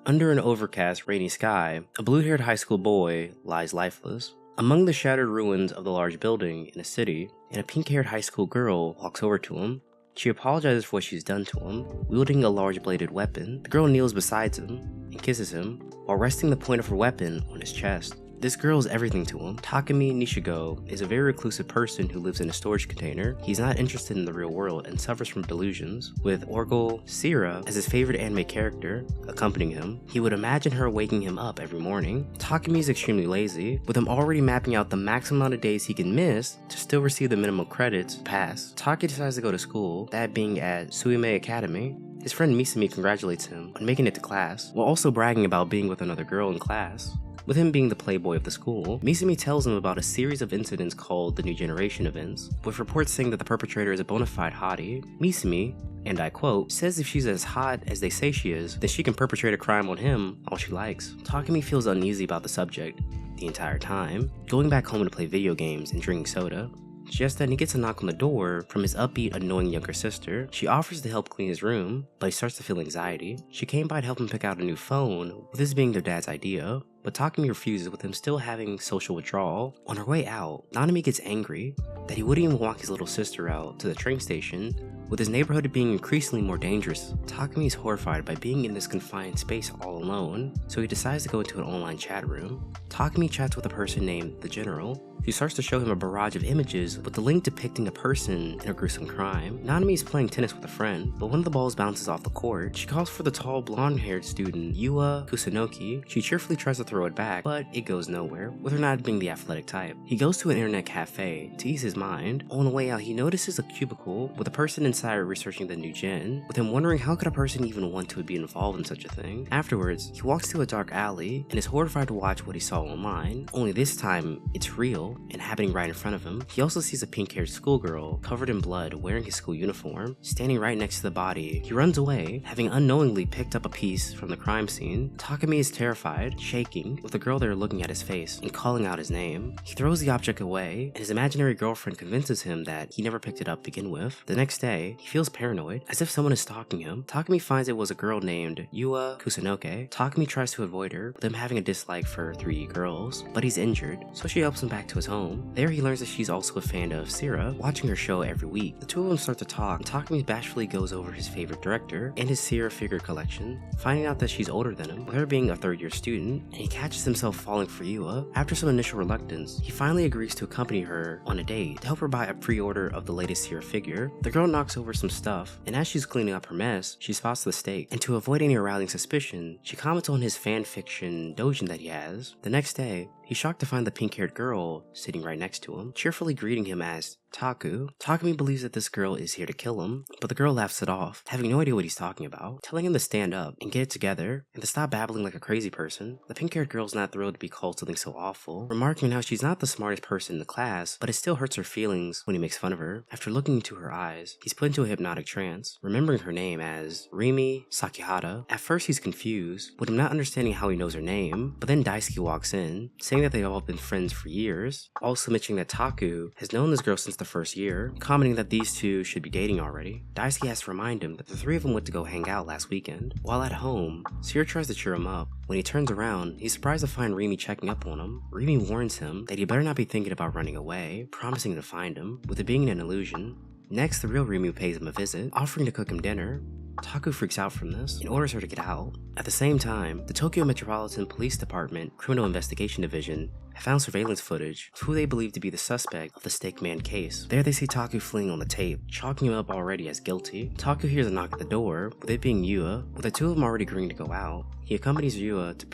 Under an overcast, rainy sky, a blue-haired high school boy lies lifeless. Among the shattered ruins of the large building in a city, and a pink-haired high school girl walks over to him. She apologizes for what she's done to him. Wielding a large bladed weapon, the girl kneels beside him and kisses him while resting the point of her weapon on his chest. This girl is everything to him. Takumi Nishijō is a very reclusive person who lives in a storage container. He's not interested in the real world and suffers from delusions. With Orgel Seira as his favorite anime character accompanying him, he would imagine her waking him up every morning. Takumi is extremely lazy, with him already mapping out the maximum amount of days he can miss to still receive the minimum credits pass. Taki decides to go to school, that being at Suimei Academy. His friend Misumi congratulates him on making it to class, while also bragging about being with another girl in class. With him being the playboy of the school, Misumi tells him about a series of incidents called the New Generation events, with reports saying that the perpetrator is a bona fide hottie. Misumi, and I quote, says if she's as hot as they say she is, then she can perpetrate a crime on him all she likes. Takumi feels uneasy about the subject the entire time, going back home to play video games and drinking soda. Just then, he gets a knock on the door from his upbeat, annoying younger sister. She offers to help clean his room, but he starts to feel anxiety. She came by to help him pick out a new phone, with this being their dad's idea, but Takumi refuses, with him still having social withdrawal. On her way out, Nanami gets angry that he wouldn't even walk his little sister out to the train station. With his neighborhood being increasingly more dangerous, Takumi is horrified by being in this confined space all alone, so he decides to go into an online chat room. Takumi chats with a person named The General, who starts to show him a barrage of images with the link depicting a person in a gruesome crime. Nanami is playing tennis with a friend, but one of the balls bounces off the court. She calls for the tall blonde-haired student, Yua Kusunoki. She cheerfully tries to throw it back, but it goes nowhere, with her not being the athletic type. He goes to an internet cafe to ease his mind. On the way out, he notices a cubicle with a person inside researching the new gen, with him wondering how could a person even want to be involved in such a thing. Afterwards, he walks to a dark alley and is horrified to watch what he saw online, only this time it's real and happening right in front of him. He also sees a pink-haired schoolgirl covered in blood wearing his school uniform, standing right next to the body. He runs away, having unknowingly picked up a piece from the crime scene. Takumi is terrified, shaking, with the girl there looking at his face and calling out his name. He throws the object away, and his imaginary girlfriend convinces him that he never picked it up to begin with. The next day, he feels paranoid, as if someone is stalking him. Takumi finds it was a girl named Yua Kusunoki. Takumi tries to avoid her, with him having a dislike for 3D girls, but he's injured, so she helps him back to his home. There he learns that she's also a fan of Seira, watching her show every week. The two of them start to talk, and Takumi bashfully goes over his favorite director and his Seira figure collection, finding out that she's older than him, with her being a third-year student, and he catches himself falling for Yua. After some initial reluctance, he finally agrees to accompany her on a date to help her buy a pre-order of the latest Seira figure. The girl knocks over some stuff, and as she's cleaning up her mess, she spots the stake, and to avoid any arousing suspicion, she comments on his fanfiction doujin that he has. The next day, he's shocked to find the pink-haired girl sitting right next to him, cheerfully greeting him as Taku. Takumi believes that this girl is here to kill him, but the girl laughs it off, having no idea what he's talking about, telling him to stand up and get it together, and to stop babbling like a crazy person. The pink-haired girl's not thrilled to be called something so awful, remarking how she's not the smartest person in the class, but it still hurts her feelings when he makes fun of her. After looking into her eyes, he's put into a hypnotic trance, remembering her name as Rimi Sakihara. At first he's confused, with him not understanding how he knows her name, but then Daisuke walks in, saying that they've all been friends for years, also mentioning that Taku has known this girl since the first year, commenting that these two should be dating already. Daisuke has to remind him that the three of them went to go hang out last weekend. While at home, Seira tries to cheer him up. When he turns around, he's surprised to find Rimi checking up on him. Rimi warns him that he better not be thinking about running away, promising to find him, with it being an illusion. Next, the real Rimi pays him a visit, offering to cook him dinner. Taku freaks out from this and orders her to get out. At the same time, the Tokyo Metropolitan Police Department Criminal Investigation Division have found surveillance footage of who they believe to be the suspect of the Stake Man case. There they see Taku fleeing on the tape, chalking him up already as guilty. Taku hears a knock at the door, with it being Yua. With the two of them already agreeing to go out, he accompanies Yua to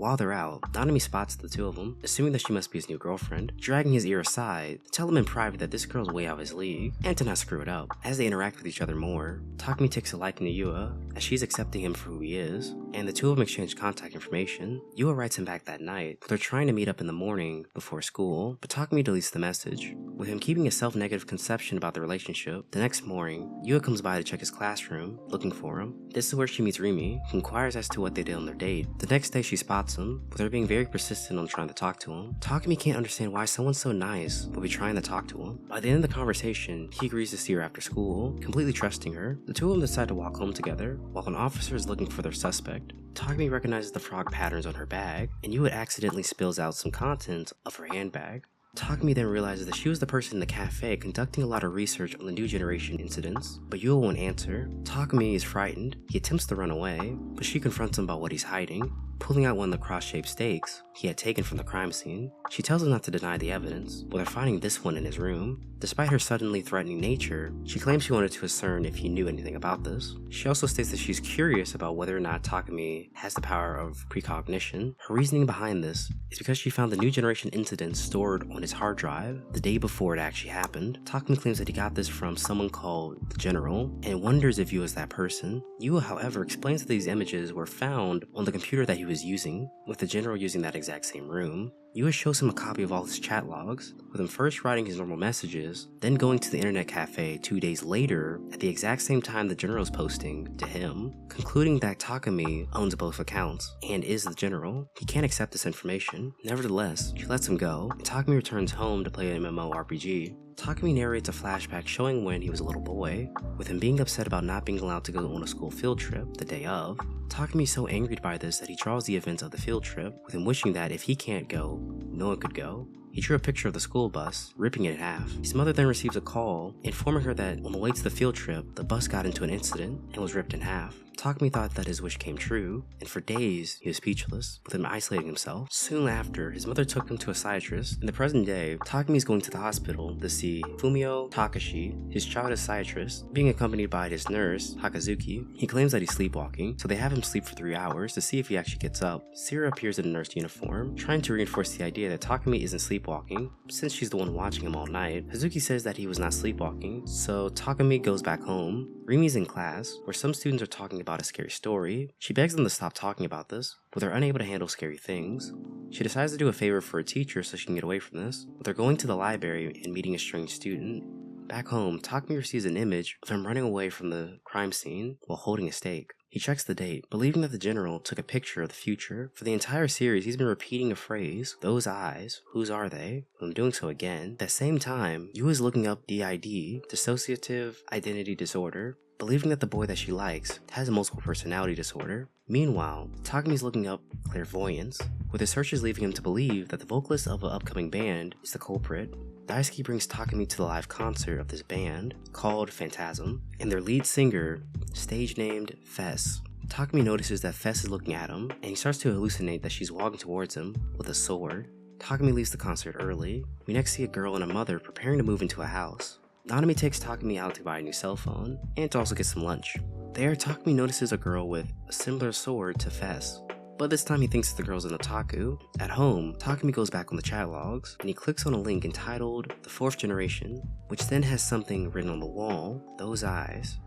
While they're out, Nanami spots the two of them, assuming that she must be his new girlfriend, dragging his ear aside to tell him in private that this girl's way out of his league, and to not screw it up. As they interact with each other more, Takumi takes a liking to Yua, as she's accepting him for who he is, and the two of them exchange contact information. Yua writes him back that night, but they're trying to meet up in the morning before school, but Takumi deletes the message. With him keeping a self-negative conception about the relationship, the next morning, Yua comes by to check his classroom, looking for him. This is where she meets Rimi, who inquires as to what they did on their date. The next day she spots him, with her being very persistent on trying to talk to him. Takumi can't understand why someone so nice would be trying to talk to him. By the end of the conversation, he agrees to see her after school, completely trusting her. The two of them decide to walk home together, while an officer is looking for their suspect. object. Takumi recognizes the frog patterns on her bag, and Yua accidentally spills out some contents of her handbag. Takumi then realizes that she was the person in the cafe conducting a lot of research on the new generation incidents, but Yua won't answer. Takumi is frightened. He attempts to run away, but she confronts him about what he's hiding, pulling out one of the cross-shaped stakes he had taken from the crime scene. She tells him not to deny the evidence, but they're finding this one in his room. Despite her suddenly threatening nature, she claims she wanted to discern if he knew anything about this. She also states that she's curious about whether or not Takumi has the power of precognition. Her reasoning behind this is because she found the new generation incident stored on his hard drive the day before it actually happened. Takumi claims that he got this from someone called the General, and wonders if Yua is that person. Yua, however, explains that these images were found on the computer that he was using, with the General using that exact same room. Yua shows him a copy of all his chat logs, with him first writing his normal messages, then going to the internet cafe 2 days later at the exact same time the General is posting to him, concluding that Takumi owns both accounts and is the General. He can't accept this information. Nevertheless, she lets him go, and Takumi returns home to play an MMORPG. Takumi narrates a flashback showing when he was a little boy, with him being upset about not being allowed to go on a school field trip the day of. Takumi is so angry by this that he draws the events of the field trip, with him wishing that if he can't go, no one could go. He drew a picture of the school bus, ripping it in half. His mother then receives a call, informing her that on the way to the field trip, the bus got into an incident and was ripped in half. Takumi thought that his wish came true, and for days he was speechless, with him isolating himself. Soon after, his mother took him to a psychiatrist. In the present day, Takumi is going to the hospital to see Fumio Takashi, his childhood psychiatrist, being accompanied by his nurse, Hakazuki. He claims that he's sleepwalking, so they have him sleep for 3 hours to see if he actually gets up. Seira appears in a nurse uniform, trying to reinforce the idea that Takumi isn't sleepwalking, since she's the one watching him all night. Hazuki says that he was not sleepwalking, so Takumi goes back home. Rimi's in class, where some students are talking about a scary story. She begs them to stop talking about this, but they're unable to handle scary things. She decides to do a favor for a teacher so she can get away from this, but they're going to the library and meeting a strange student. Back home, Takumi receives an image of him running away from the crime scene while holding a stake. He checks the date, believing that the General took a picture of the future. For the entire series, he's been repeating a phrase, "Those eyes, whose are they?" I'm doing so again. At the same time, Yu is looking up DID, dissociative identity disorder, believing that the boy that she likes has a multiple personality disorder. Meanwhile, Takumi's looking up clairvoyance, with his searches leaving him to believe that the vocalist of an upcoming band is the culprit. Daisuke brings Takumi to the live concert of this band, called Phantasm, and their lead singer, stage named Fess. Takumi notices that Fess is looking at him, and he starts to hallucinate that she's walking towards him with a sword. Takumi leaves the concert early. We next see a girl and a mother preparing to move into a house. Nanami takes Takumi out to buy a new cell phone, and to also get some lunch. There, Takumi notices a girl with a similar sword to Fess, but this time he thinks the girl's an otaku. At home, Takumi goes back on the chat logs, and he clicks on a link entitled The Fourth Generation, which then has something written on the wall, "Those eyes,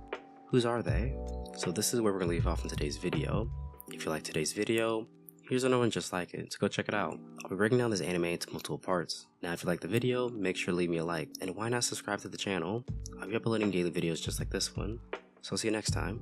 whose are they?" So this is where we're going to leave off in today's video. If you like today's video, here's another one just like it, so go check it out. I'll be breaking down this anime into multiple parts. Now if you like the video, make sure to leave me a like, and why not subscribe to the channel? I'll be uploading daily videos just like this one. So I'll see you next time.